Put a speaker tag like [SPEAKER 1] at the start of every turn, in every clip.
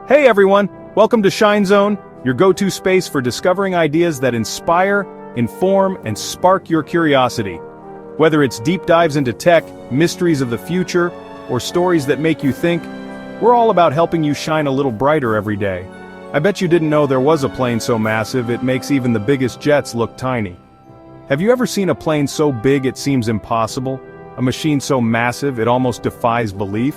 [SPEAKER 1] Hey everyone, welcome to Shine Zone, your go-to space for discovering ideas that inspire, inform, and spark your curiosity. Whether it's deep dives into tech, mysteries of the future, or stories that make you think, we're all about helping you shine a little brighter every day. I bet you didn't know there was a plane so massive it makes even the biggest jets look tiny. Have you ever seen a plane so big it seems impossible? A machine so massive it almost defies belief?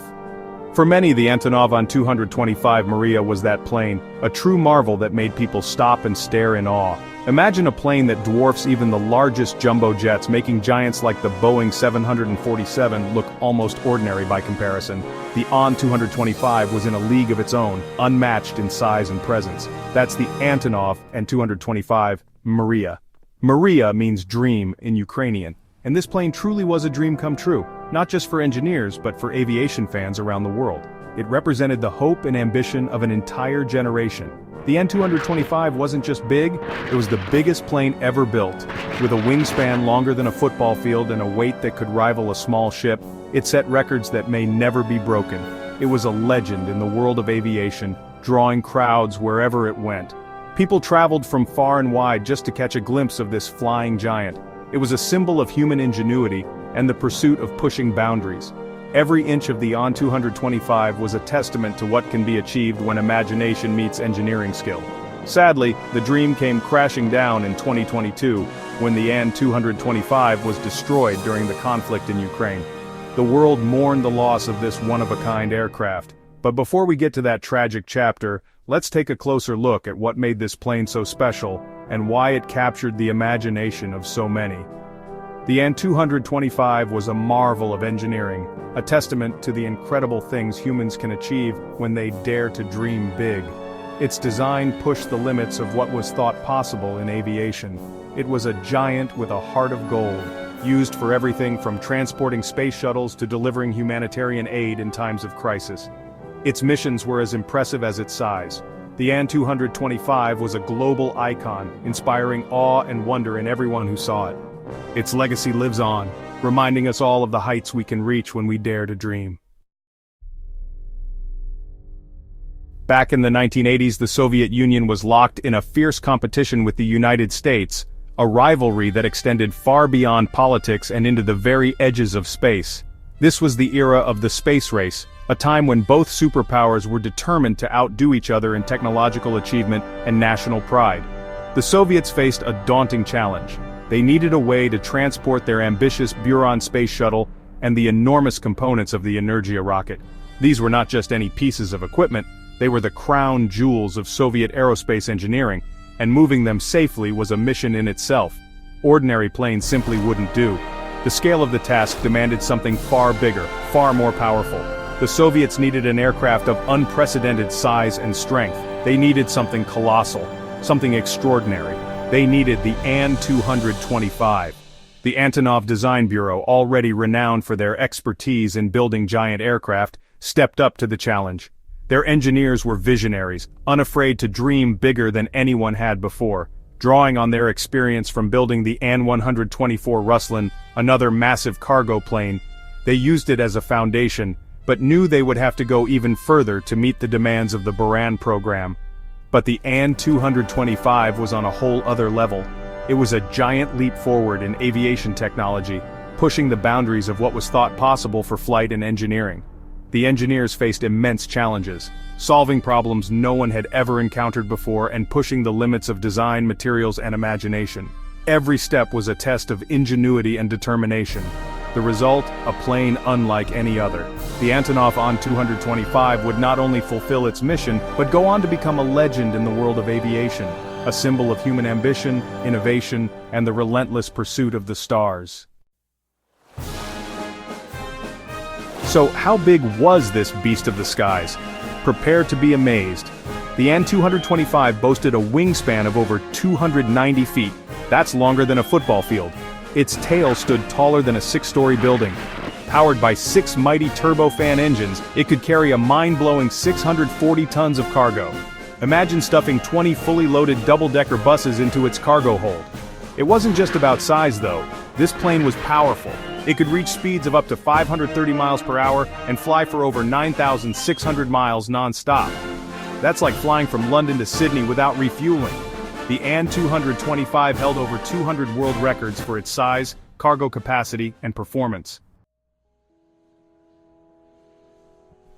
[SPEAKER 1] For many, the Antonov An-225 Mriya was that plane, a true marvel that made people stop and stare in awe. Imagine a plane that dwarfs even the largest jumbo jets, making giants like the Boeing 747 look almost ordinary by comparison. The An-225 was in a league of its own, unmatched in size and presence. That's the Antonov An-225 Mriya. Mriya means dream in Ukrainian, and this plane truly was a dream come true. Not just for engineers, but for aviation fans around the world. It represented the hope and ambition of an entire generation. The An-225 wasn't just big, it was the biggest plane ever built. With a wingspan longer than a football field and a weight that could rival a small ship, it set records that may never be broken. It was a legend in the world of aviation, drawing crowds wherever it went. People traveled from far and wide just to catch a glimpse of this flying giant. It was a symbol of human ingenuity and the pursuit of pushing boundaries. Every inch of the An-225 was a testament to what can be achieved when imagination meets engineering skill. Sadly, the dream came crashing down in 2022, when the An-225 was destroyed during the conflict in Ukraine. The world mourned the loss of this one-of-a-kind aircraft. But before we get to that tragic chapter, let's take a closer look at what made this plane so special, and why it captured the imagination of so many. The An-225 was a marvel of engineering, a testament to the incredible things humans can achieve when they dare to dream big. Its design pushed the limits of what was thought possible in aviation. It was a giant with a heart of gold, used for everything from transporting space shuttles to delivering humanitarian aid in times of crisis. Its missions were as impressive as its size. The An-225 was a global icon, inspiring awe and wonder in everyone who saw it. Its legacy lives on, reminding us all of the heights we can reach when we dare to dream. Back in the 1980s, the Soviet Union was locked in a fierce competition with the United States, a rivalry that extended far beyond politics and into the very edges of space. This was the era of the space race, a time when both superpowers were determined to outdo each other in technological achievement and national pride. The Soviets faced a daunting challenge. They needed a way to transport their ambitious Buran space shuttle and the enormous components of the Energia rocket. These were not just any pieces of equipment, they were the crown jewels of Soviet aerospace engineering, and moving them safely was a mission in itself. Ordinary planes simply wouldn't do. The scale of the task demanded something far bigger, far more powerful. The Soviets needed an aircraft of unprecedented size and strength. They needed something colossal, something extraordinary. They needed the An-225. The Antonov Design Bureau, already renowned for their expertise in building giant aircraft, stepped up to the challenge. Their engineers were visionaries, unafraid to dream bigger than anyone had before. Drawing on their experience from building the An-124 Ruslan, another massive cargo plane, they used it as a foundation, but knew they would have to go even further to meet the demands of the Buran program. But the An-225 was on a whole other level. It was a giant leap forward in aviation technology, pushing the boundaries of what was thought possible for flight and engineering. The engineers faced immense challenges, solving problems no one had ever encountered before and pushing the limits of design, materials, and imagination. Every step was a test of ingenuity and determination. The result, a plane unlike any other. The Antonov An-225 would not only fulfill its mission, but go on to become a legend in the world of aviation, a symbol of human ambition, innovation, and the relentless pursuit of the stars. So how big was this beast of the skies? Prepare to be amazed. The An-225 boasted a wingspan of over 290 feet. That's longer than a football field. Its tail stood taller than a 6-story building. Powered by 6 mighty turbofan engines, it could carry a mind-blowing 640 tons of cargo. Imagine stuffing 20 fully loaded double-decker buses into its cargo hold. It wasn't just about size though. This plane was powerful. It could reach speeds of up to 530 miles per hour and fly for over 9,600 miles non-stop. That's like flying from London to Sydney without refueling. The An-225 held over 200 world records for its size, cargo capacity, and performance.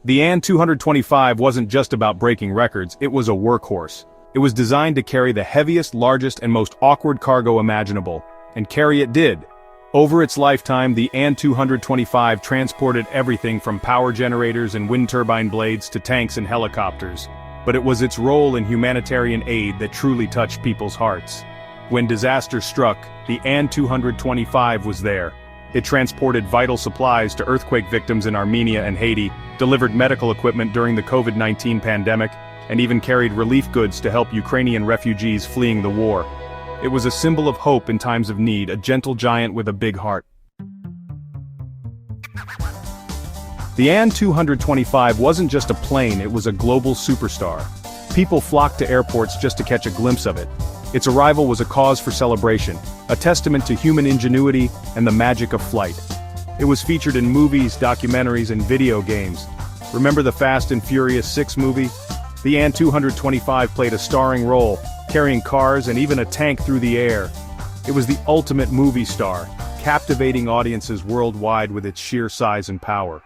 [SPEAKER 1] The An-225 wasn't just about breaking records, it was a workhorse. It was designed to carry the heaviest, largest, and most awkward cargo imaginable, and carry it did. Over its lifetime, the An-225 transported everything from power generators and wind turbine blades to tanks and helicopters. But it was its role in humanitarian aid that truly touched people's hearts. When disaster struck, the An-225 was there. It transported vital supplies to earthquake victims in Armenia and Haiti, delivered medical equipment during the COVID-19 pandemic, and even carried relief goods to help Ukrainian refugees fleeing the war. It was a symbol of hope in times of need, a gentle giant with a big heart. The An-225 wasn't just a plane, it was a global superstar. People flocked to airports just to catch a glimpse of it. Its arrival was a cause for celebration, a testament to human ingenuity and the magic of flight. It was featured in movies, documentaries, and video games. Remember the Fast and Furious 6 movie? The An-225 played a starring role, carrying cars and even a tank through the air. It was the ultimate movie star, captivating audiences worldwide with its sheer size and power.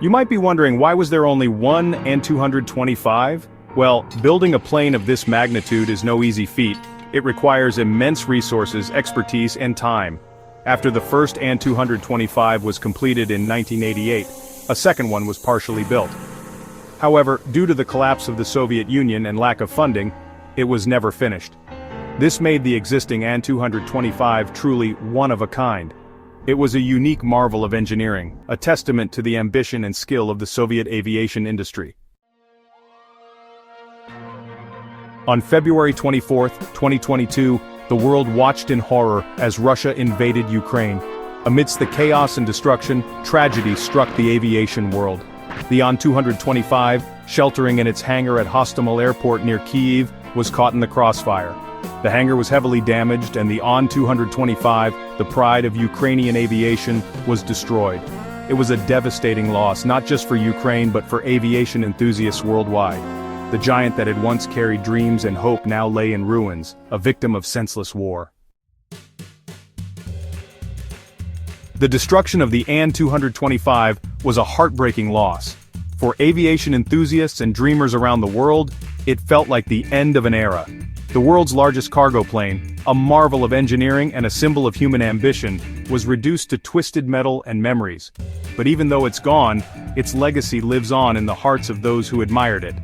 [SPEAKER 1] You might be wondering, why was there only one An-225? Well, building a plane of this magnitude is no easy feat. It requires immense resources, expertise, and time. After the first An-225 was completed in 1988, a second one was partially built. However, due to the collapse of the Soviet Union and lack of funding, it was never finished. This made the existing An-225 truly one of a kind. It was a unique marvel of engineering, a testament to the ambition and skill of the Soviet aviation industry. On February 24, 2022, the world watched in horror as Russia invaded Ukraine. Amidst the chaos and destruction, tragedy struck the aviation world. The An-225, sheltering in its hangar at Hostomel Airport near Kyiv, was caught in the crossfire. The hangar was heavily damaged and the An-225, the pride of Ukrainian aviation, was destroyed. It was a devastating loss, not just for Ukraine but for aviation enthusiasts worldwide. The giant that had once carried dreams and hope now lay in ruins, a victim of senseless war. The destruction of the An-225 was a heartbreaking loss. For aviation enthusiasts and dreamers around the world, it felt like the end of an era. The world's largest cargo plane, a marvel of engineering and a symbol of human ambition, was reduced to twisted metal and memories. But even though it's gone, its legacy lives on in the hearts of those who admired it.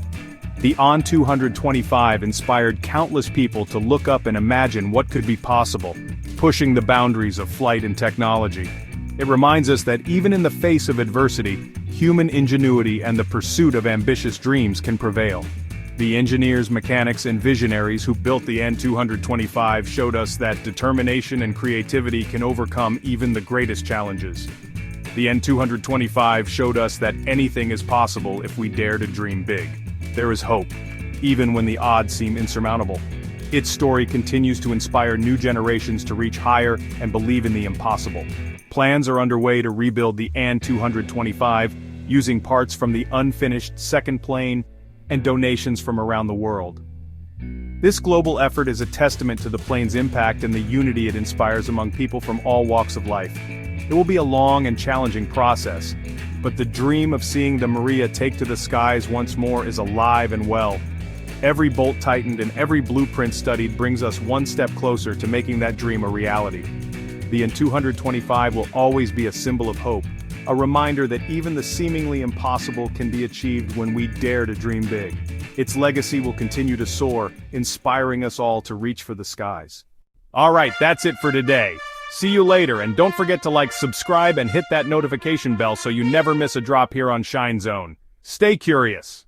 [SPEAKER 1] The An-225 inspired countless people to look up and imagine what could be possible, pushing the boundaries of flight and technology. It reminds us that even in the face of adversity, human ingenuity and the pursuit of ambitious dreams can prevail. The engineers, mechanics, and visionaries who built the An-225 showed us that determination and creativity can overcome even the greatest challenges. The An-225 showed us that anything is possible if we dare to dream big. There is hope, even when the odds seem insurmountable. Its story continues to inspire new generations to reach higher and believe in the impossible. Plans are underway to rebuild the An-225, using parts from the unfinished second plane and donations from around the world. This global effort is a testament to the plane's impact and the unity it inspires among people from all walks of life. It will be a long and challenging process, but the dream of seeing the Mriya take to the skies once more is alive and well. Every bolt tightened and every blueprint studied brings us one step closer to making that dream a reality. The An-225 will always be a symbol of hope, a reminder that even the seemingly impossible can be achieved when we dare to dream big. Its legacy will continue to soar, inspiring us all to reach for the skies. Alright, that's it for today. See you later, and don't forget to like, subscribe, and hit that notification bell so you never miss a drop here on Shine Zone. Stay curious.